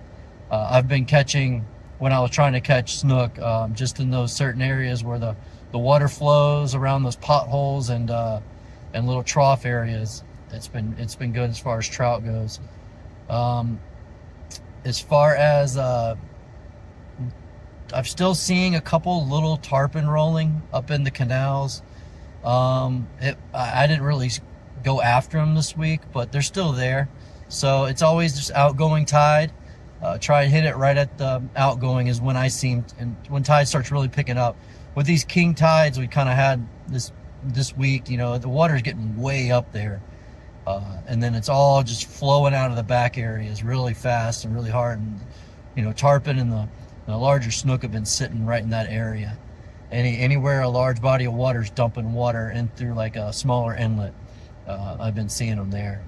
I've been catching when I was trying to catch snook, just in those certain areas where the water flows around those potholes and little trough areas. It's been good as far as trout goes. As far as I'm still seeing a couple little tarpon rolling up in the canals. I didn't really go after them this week, but they're still there. So it's always just outgoing tide. Try and hit it right at the outgoing is when I seem, and when tide starts really picking up. With these king tides we kind of had this week, the water's getting way up there. And then it's all just flowing out of the back areas really fast and really hard. And, tarpon and the larger snook have been sitting right in that area. Anywhere a large body of water is dumping water in through like a smaller inlet, I've been seeing them there.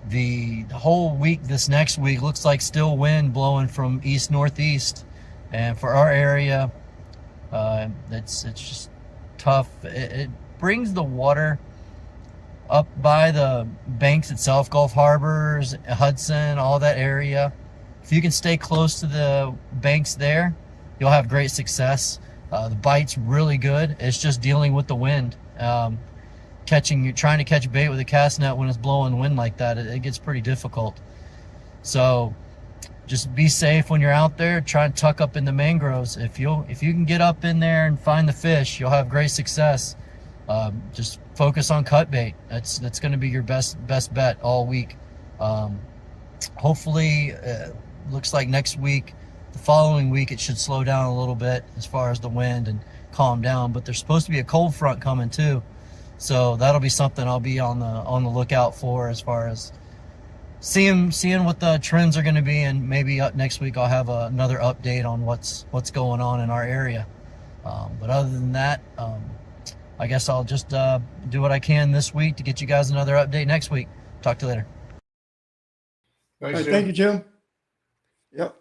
The whole week, this next week, looks like still wind blowing from east-northeast. And for our area, it's just tough. It brings the water up by the banks itself, Gulf Harbors, Hudson, all that area. If you can stay close to the banks there, you'll have great success. The bite's really good. It's just dealing with the wind. Trying to catch bait with a cast net when it's blowing wind like that, it gets pretty difficult. So just be safe when you're out there. Try and tuck up in the mangroves. If you can get up in there and find the fish, you'll have great success. Just focus on cut bait. That's going to be your best bet all week. Hopefully, looks like next week, the following week, it should slow down a little bit as far as the wind and calm down. But there's supposed to be a cold front coming too, so that'll be something I'll be on the lookout for as far as seeing what the trends are going to be. And maybe next week I'll have another update on what's going on in our area. But other than that, I guess I'll just do what I can this week to get you guys another update next week. Talk to you later. All Thanks, right, Jim. thank you, Jim. Yep.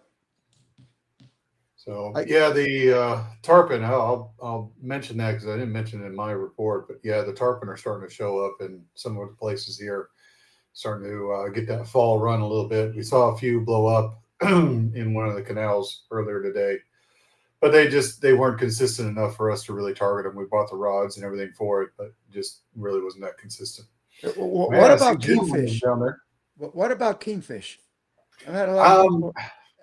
So the tarpon, I'll mention that because I didn't mention it in my report, but yeah, the tarpon are starting to show up in some of the places here, starting to get that fall run a little bit. We saw a few blow up in one of the canals earlier today, but they weren't consistent enough for us to really target them. We bought the rods and everything for it, but just really wasn't that consistent. What about Jim kingfish? down there? What about kingfish? I've had a lot of people.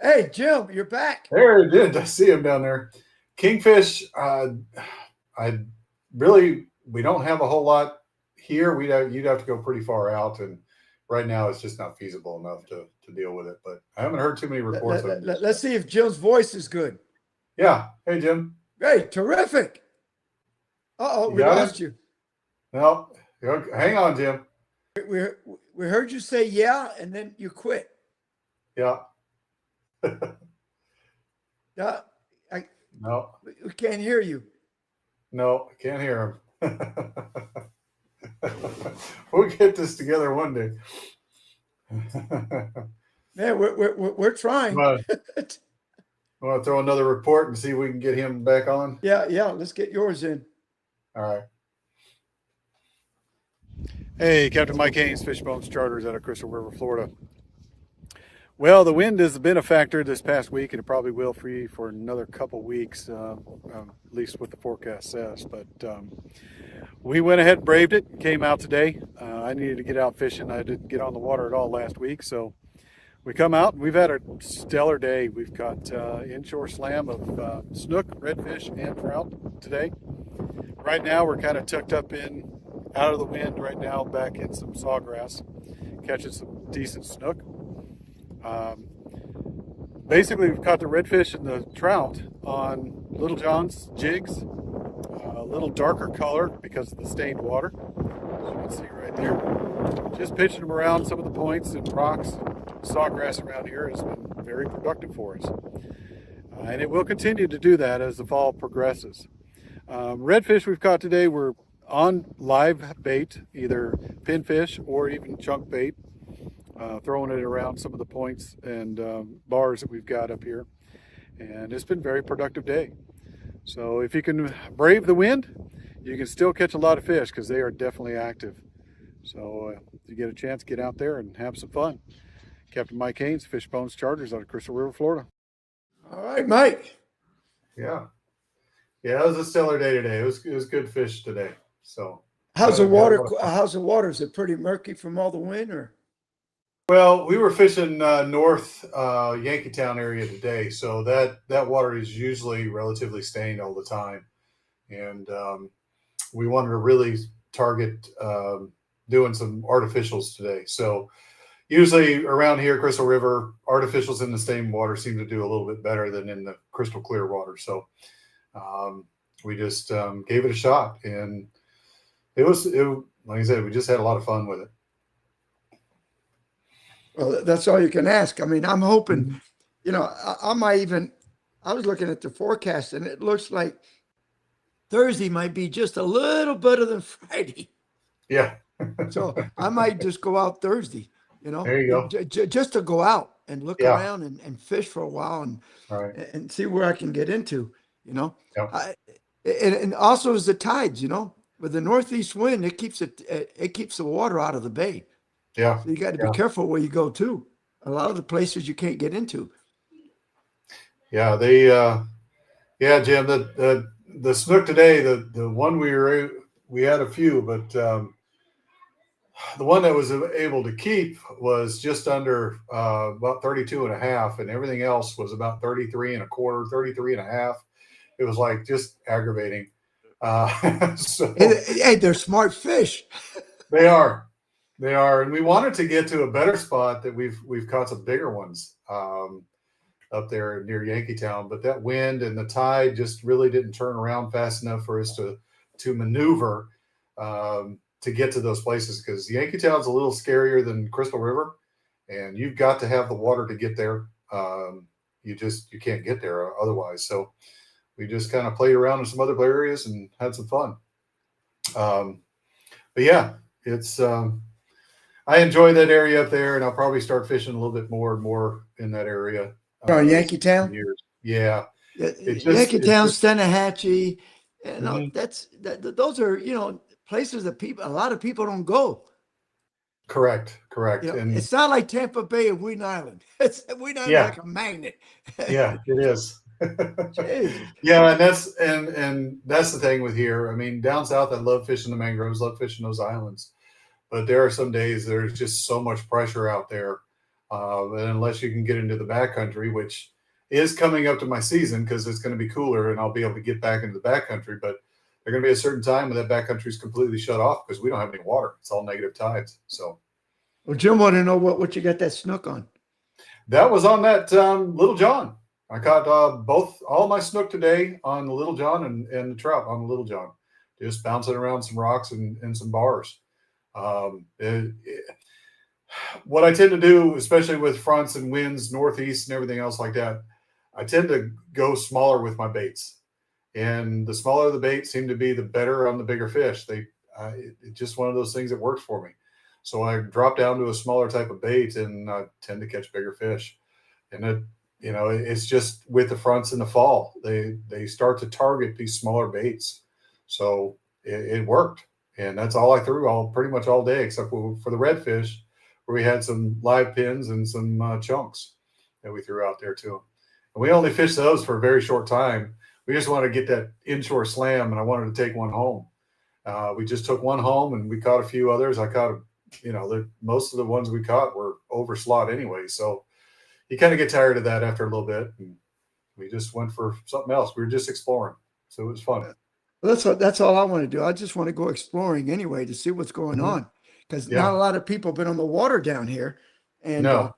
Hey, Jim, you're back. There it is. I see him down there. Kingfish, we don't have a whole lot here. You'd have to go pretty far out, and right now it's just not feasible enough to deal with it. But I haven't heard too many reports. Let's see if Jim's voice is good. Yeah. Hey, Jim. Hey, terrific. We lost you. No, hang on, Jim. We heard you say yeah, and then you quit. Yeah. Yeah, No, we can't hear you. no, I can't hear him. We'll get this together one day. Man, we're trying. but Want to throw another report and see if we can get him back on? Yeah, let's get yours in. All right. Hey, Captain Mike Haynes, Fishbones Charters out of Crystal River, Florida. Well, the wind has been a factor this past week, and it probably will for another couple weeks, at least what the forecast says. But we went ahead and braved it, came out today. I needed to get out fishing. I didn't get on the water at all last week, so we come out and we've had a stellar day. We've got inshore slam of snook, redfish, and trout today. Right now, we're kind of tucked up out of the wind right now, back in some sawgrass, catching some decent snook. Basically, we've caught the redfish and the trout on Little John's jigs, a little darker color because of the stained water, as you can see right there. Just pitching them around some of the points and rocks and sawgrass around here has been very productive for us. And it will continue to do that as the fall progresses. Redfish we've caught today were on live bait, either pinfish or even chunk bait. Throwing it around some of the points and bars that we've got up here. And it's been a very productive day. So if you can brave the wind, you can still catch a lot of fish because they are definitely active. So if you get a chance, get out there and have some fun. Captain Mike Haynes, Fishbones Charters out of Crystal River, Florida. All right, Mike. Yeah. Yeah, it was a stellar day today. It was good fish today. So How's the water? Yeah. How's the water? Is it pretty murky from all the wind, or? Well, we were fishing north Yankeetown area today, so that water is usually relatively stained all the time, and we wanted to really target doing some artificials today. So usually around here, Crystal River, artificials in the stained water seem to do a little bit better than in the crystal clear water. So we just gave it a shot, and it like I said, we just had a lot of fun with it. Well, that's all you can ask. I mean, I'm hoping, I might even, I was looking at the forecast and it looks like Thursday might be just a little better than Friday. Yeah. So I might just go out Thursday, There you go. just to go out and look Yeah. around and fish for a while All right. and see where I can get into, Yeah. and also is the tides, with the northeast wind, it keeps the water out of the bay. Yeah. So you got to be Yeah. careful where you go to. A lot of the places you can't get into. Yeah. Jim, the snook today, the one we had a few, but the one that was able to keep was just under about 32 and a half, and everything else was about 33 and a quarter, 33 and a half. It was like just aggravating. So Hey, they're smart fish. they are, and we wanted to get to a better spot that we've caught some bigger ones up there near Yankeetown, but that wind and the tide just really didn't turn around fast enough for us to maneuver to get to those places, because Yankeetown's a little scarier than Crystal River, and you've got to have the water to get there. You can't get there otherwise. So we just kind of played around in some other areas and had some fun. But yeah, it's I enjoy that area up there, and I'll probably start fishing a little bit more and more in that area. Yankeetown? Yeah. Yankeetown, Stanahatchee, Mhm. those are places that a lot of people don't go. Correct. And it's not like Tampa Bay and Wheaton Island. Wheaton Island Yeah. like a magnet. yeah, it is. Jesus. Yeah, and that's the thing with here. I mean, down south, I love fishing the mangroves, love fishing those islands, but there are some days there's just so much pressure out there, and unless you can get into the backcountry, which is coming up to my season because it's going to be cooler and I'll be able to get back into the backcountry, but there's going to be a certain time when that backcountry is completely shut off because we don't have any water. It's all negative tides. So, Well, Jim wanted to know what you got that snook on. that was on that Little John. I caught all my snook today on the Little John and the trout on the Little John, just bouncing around some rocks and some bars. What I tend to do, especially with fronts and winds, northeast and everything else like that, I tend to go smaller with my baits. And the smaller the bait seem to be, the better on the bigger fish. It's just one of those things that works for me. So I drop down to a smaller type of bait and I tend to catch bigger fish. And it's just with the fronts in the fall, they start to target these smaller baits. So it worked. And that's all I threw pretty much all day, except for the redfish, where we had some live pins and some chunks that we threw out there too. And we only fished those for a very short time. We just wanted to get that inshore slam, and I wanted to take one home. We just took one home, and we caught a few others. I caught, most of the ones we caught were over slot anyway. So you kind of get tired of that after a little bit, and we just went for something else. We were just exploring, so it was fun. That's all I want to do. I just want to go exploring anyway to see what's going on, because Yeah. not a lot of people have been on the water down here, and No.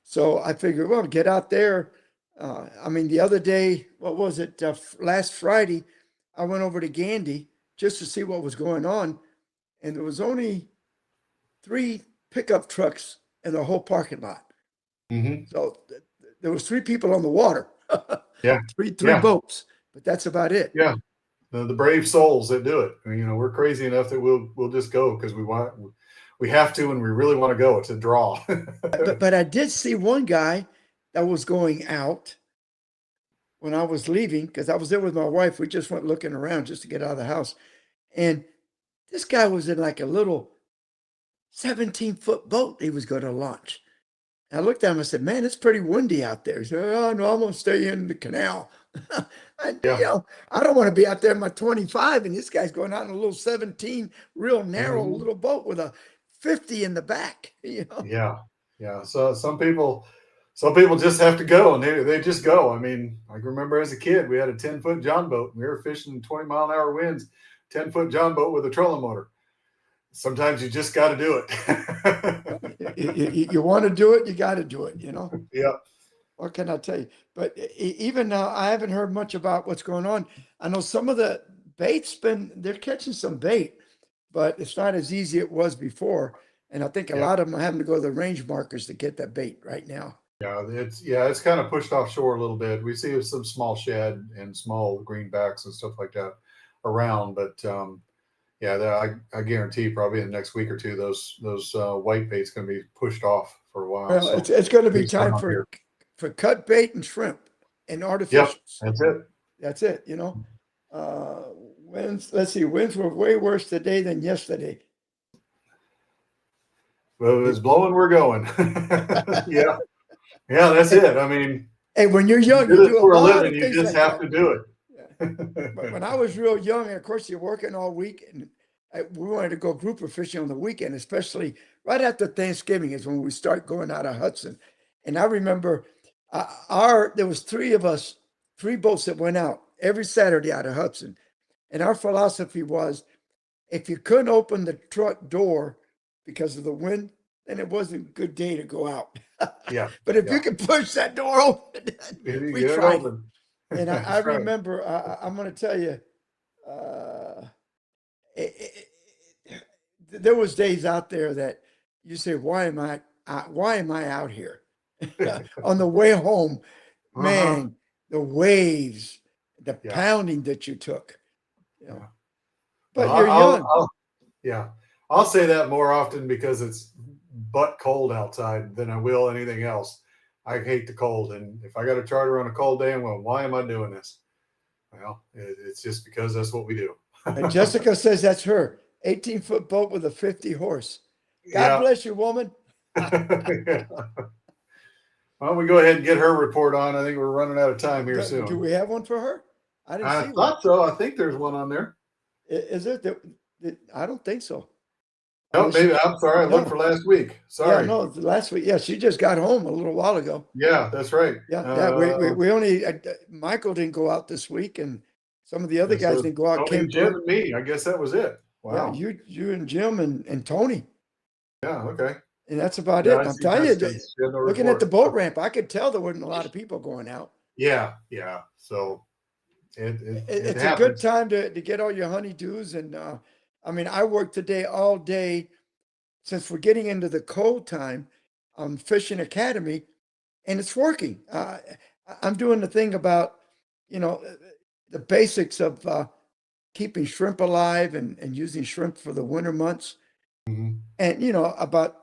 so I figured, well, get out there. The other day, what was it? Last Friday, I went over to Gandy just to see what was going on, and there was only 3 pickup trucks in the whole parking lot. Mm-hmm. So there was 3 people on the water. Yeah. three Yeah. boats, but that's about it. Yeah. The brave souls that do it. We're crazy enough that we'll just go because we have to, and we really want to go. It's a draw. But I did see one guy that was going out when I was leaving, because I was there with my wife. We just went looking around just to get out of the house. And this guy was in like a little 17-foot boat he was going to launch. And I looked at him and said, man, it's pretty windy out there. He said, oh, no, I'm going to stay in the canal. Yeah. I don't want to be out there in my 25, and this guy's going out in a little 17, real narrow Mhm. little boat with a 50 in the back. Yeah. So some people just have to go, and they just go. I remember as a kid, we had a 10-foot John boat. And we were fishing 20-mile-an-hour winds, 10-foot John boat with a trolling motor. Sometimes you just got to do it. You want to do it, you got to do it, Yeah. What can I tell you? But even now, I haven't heard much about what's going on. I know some of the baits they're catching some bait, but it's not as easy as it was before. And I think a lot of them are having to go to the range markers to get that bait right now. It's kind of pushed offshore a little bit. We see some small shad and small greenbacks and stuff like that around, but I guarantee probably in the next week or two, those white bait's going to be pushed off for a while. Well, So it's going to be please come time out for here. cut bait and shrimp and artificials. Yep, that's it. That's it. Winds were way worse today than yesterday. Well, if it's blowing, we're going. Yeah, that's it. Hey, when you're young, you you do do it for a lot of living. You things just like have that. to do it. But when I was real young, and of course you're working all week, and we wanted to go grouper fishing on the weekend, especially right after Thanksgiving is when we start going out of Hudson. And I remember there was 3 of us, 3 boats that went out every Saturday out of Hudson. And our philosophy was, if you couldn't open the truck door because of the wind, then it wasn't a good day to go out. Yeah. But if you could push that door open, we Get it tried it. open. And I That's right. remember, I'm going to tell you, there was days out there that you say, why am I out here? On the way home, man, the waves, the pounding that you took. But Well, you're young. I'll say that more often because it's butt cold outside than I will anything else. I hate the cold, and if I got to charter on a cold day, I'm going, why am I doing this? Well, it's just because that's what we do. And Jessica says that's her 18-foot boat with a 50 horse. God bless you, woman. Yeah. Why don't we go ahead and get her report on? I think we're running out of time here soon. Do we have one for her? I didn't see thought so. I think there's one on there. Is it? I don't think so. No, maybe. I'm sorry. I looked for last week. Sorry. Yeah, no, last week. Yeah, she just got home a little while ago. Yeah, that's right. We only Michael didn't go out this week, and some of the other guys didn't go out. Tony, Jim, and me. I guess that was it. Wow. Yeah, you and Jim and Tony. Yeah. Okay. And that's about it. I'm telling you, looking at the boat report. ramp, I could tell there wasn't a lot of people going out. Yeah. So it's a good time to get all your honeydews. And I worked today all day since we're getting into the cold time on Fishing Academy, and it's working. I'm doing the thing about, the basics of keeping shrimp alive and using shrimp for the winter months. Mm-hmm. And, about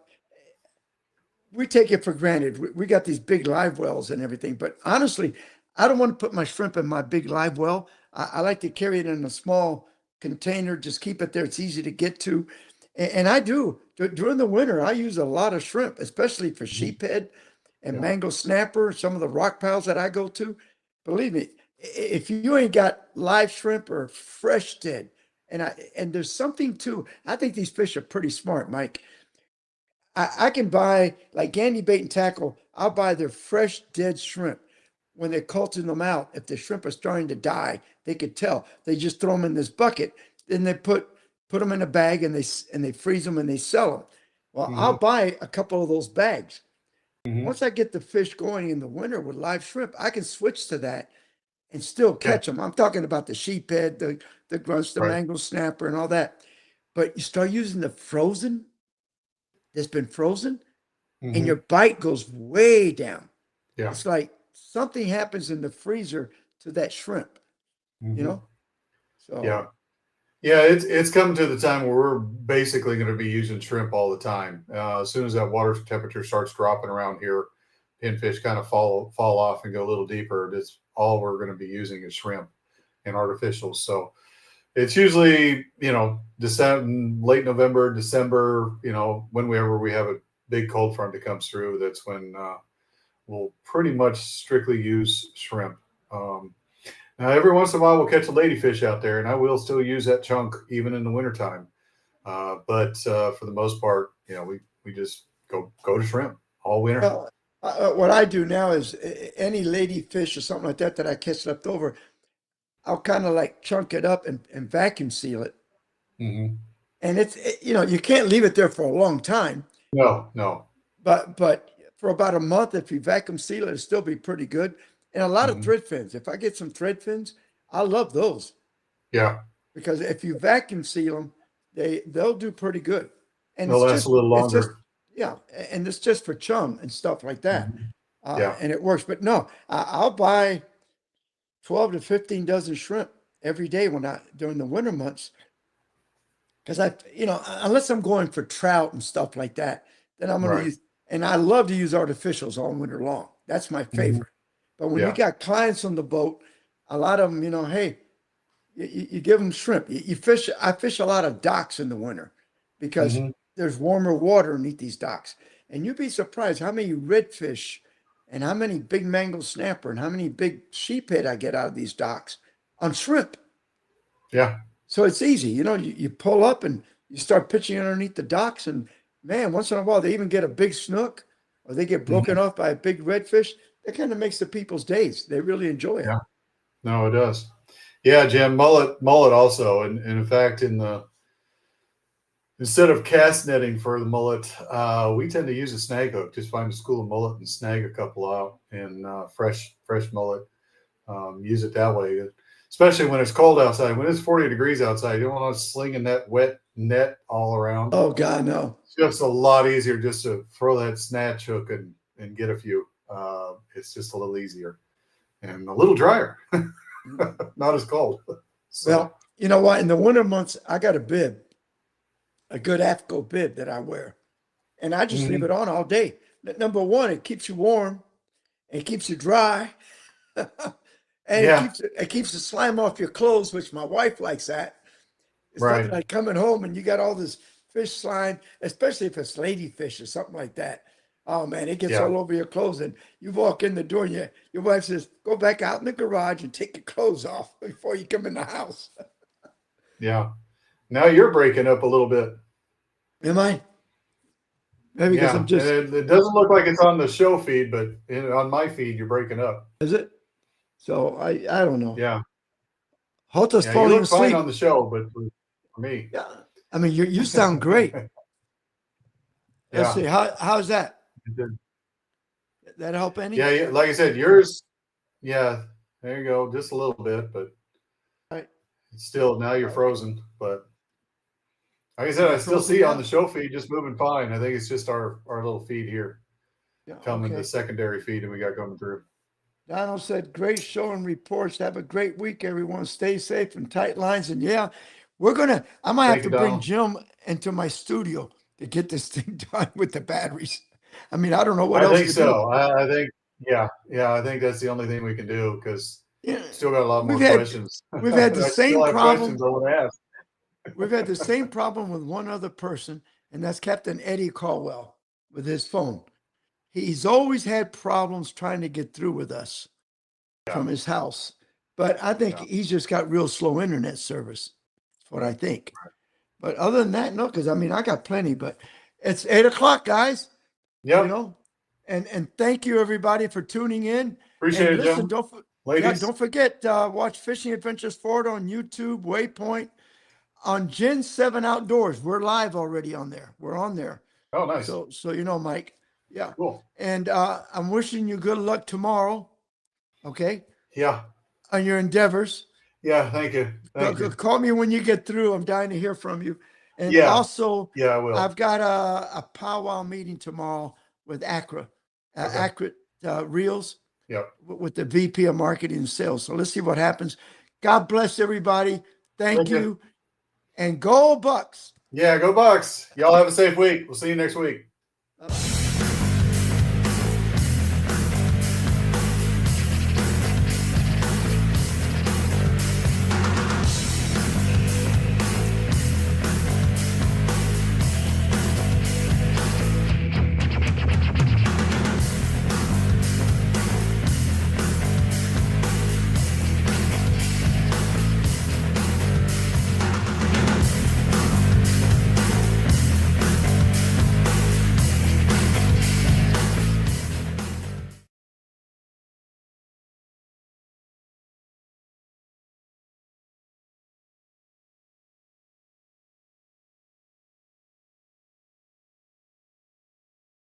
we take it for granted. We got these big live wells and everything, but honestly, I don't want to put my shrimp in my big live well. I like to carry it in a small container, just keep it there. It's easy to get to. And I do during the winter, I use a lot of shrimp, especially for sheephead and Yeah. mango snapper, some of the rock piles that I go to. Believe me, if you ain't got live shrimp or fresh dead, and there's something too, I think these fish are pretty smart, Mike. I can buy like Gandy Bait and Tackle, I'll buy their fresh dead shrimp. When they're culting them out, if the shrimp are starting to die, they could tell. They just throw them in this bucket, then they put them in a bag and they freeze them and they sell them. Well, I'll buy a couple of those bags. Mhm. Once I get the fish going in the winter with live shrimp, I can switch to that and still catch them. I'm talking about the sheephead, the grunts, the Right. mango snapper, and all that. But you start using the frozen that's been frozen, and Mhm. your bite goes way down. Yeah. It's like something happens in the freezer to that shrimp, you Mhm. know? So Yeah. Yeah, it's come to the time where we're basically going to be using shrimp all the time. As soon as that water temperature starts dropping around here, pinfish kind of fall off and go a little deeper. That's all we're going to be using is shrimp and artificials. So it's usually December, late November, December. Whenever we have a big cold front that comes through, that's when we'll pretty much strictly use shrimp. Now, every once in a while, we'll catch a ladyfish out there, and I will still use that chunk even in the wintertime. But for the most part, we just go to shrimp all winter. well, what I do now is any lady fish or something like that that I catch left over, I'll kind of like chunk it up and vacuum seal it. Hmm. And you can't leave it there for a long time, No. but for about a month, if you vacuum seal it, it'll still be pretty good. And a lot of Mhm. thread fins. If I get some thread fins, I love those Yeah, because if you vacuum seal them, they'll do pretty good. And they'll last a little it's just longer. yeah, and it's just for chum and stuff like that. Mhm. Yeah. And it works. But no, I'll buy 12 to 15 dozen shrimp every day during the winter months. Because unless I'm going for trout and stuff like that, then I'm going to Right. use, and I love to use artificials all winter long. That's my Mhm. favorite. But when you Yeah. got clients on the boat, a lot of them, hey, you give them shrimp. I fish a lot of docks in the winter because Mhm. there's warmer water underneath these docks. And you'd be surprised how many redfish and how many big mango snapper and how many big sheephead I get out of these docks on shrimp. Yeah. So it's easy. You pull up and you start pitching underneath the docks, and man, once in a while they even get a big snook or they get broken off by a big redfish. That kind of makes the people's days. They really enjoy it. Yeah. No, it does. Yeah, Jim, mullet also, and in fact, instead of cast netting for the mullet, we tend to use a snag hook. Just find a school of mullet and snag a couple out, and fresh mullet. Use it that way, especially when it's cold outside. When it's 40 degrees outside, you don't want to slinging that wet net all around. Oh God, no. It's just a lot easier just to throw that snatch hook and get a few. It's just a little easier and a little drier, not as cold. So, Well, you know what? In the winter months, I got a bib, a good AFCO bib that I wear, and I just leave Mhm. it on all day. Number one, it keeps you warm, it keeps you dry, and Yeah. it keeps the slime off your clothes, which my wife likes that. It's Right. nothing like coming home and you got all this fish slime, especially if it's ladyfish or something like that. Oh man, it gets Yeah. all over your clothes, and you walk in the door, and your wife says, "Go back out in the garage and take your clothes off before you come in the house." Yeah. Now you're breaking up a little bit. Am I? Maybe because Yeah. I'm just, It doesn't look like it's on the show feed, but on my feed, you're breaking up. is it? So I don't know. Yeah. Hota's Yeah. You falling look fine asleep. on the show, but for me. Yeah, I mean you sound great. Let's see, Yeah. how's that? That help any? Yeah. Like I said, yours. Yeah. There you go. Just a little bit, but Right. it's still now you're frozen. But like I said, I still Frozen see on now? the show feed just moving fine. I think it's just our little feed here Yeah, coming, okay. the secondary feed that we got coming through. Donald said, great show and reports. Have a great week, everyone. Stay safe and tight lines. And yeah, I might have Thank to you, bring Donald. Jim into my studio to get this thing done with the batteries. I mean, I don't know what I else think to so. I think, yeah, I think that's the only thing we can do because do. Yeah, still got a lot more we've had questions. we've had the I same still have problem. questions I want to ask. We've had the same problem with one other person, and that's Captain Eddie Caldwell with his phone. He's always had problems trying to get through with us from his house. But I think Yeah. he's just got real slow internet service. That's what I think. But other than that, no, because I mean I got plenty, but it's 8 o'clock, guys. Yep. You know, and thank you everybody for tuning in. Appreciate And it, listen, Jim. yeah, Ladies. don't forget, watch Fishing Adventures Florida on YouTube, Waypoint, on Gen 7 Outdoors. We're live already on there. We're on there. Oh, nice. So you know, Mike. Yeah. Cool. And I'm wishing you good luck tomorrow. Okay. Yeah. On your endeavors. Yeah. Thank you. Thank you. Call me when you get through. I'm dying to hear from you. And Yeah. also, Yeah, I will. I've got a powwow meeting tomorrow with Accra, Okay. Accurate Reels, Yep. with the VP of Marketing and Sales. So let's see what happens. God bless everybody. Thank you. And go Bucks. Yeah, go Bucks. Y'all have a safe week. We'll see you next week.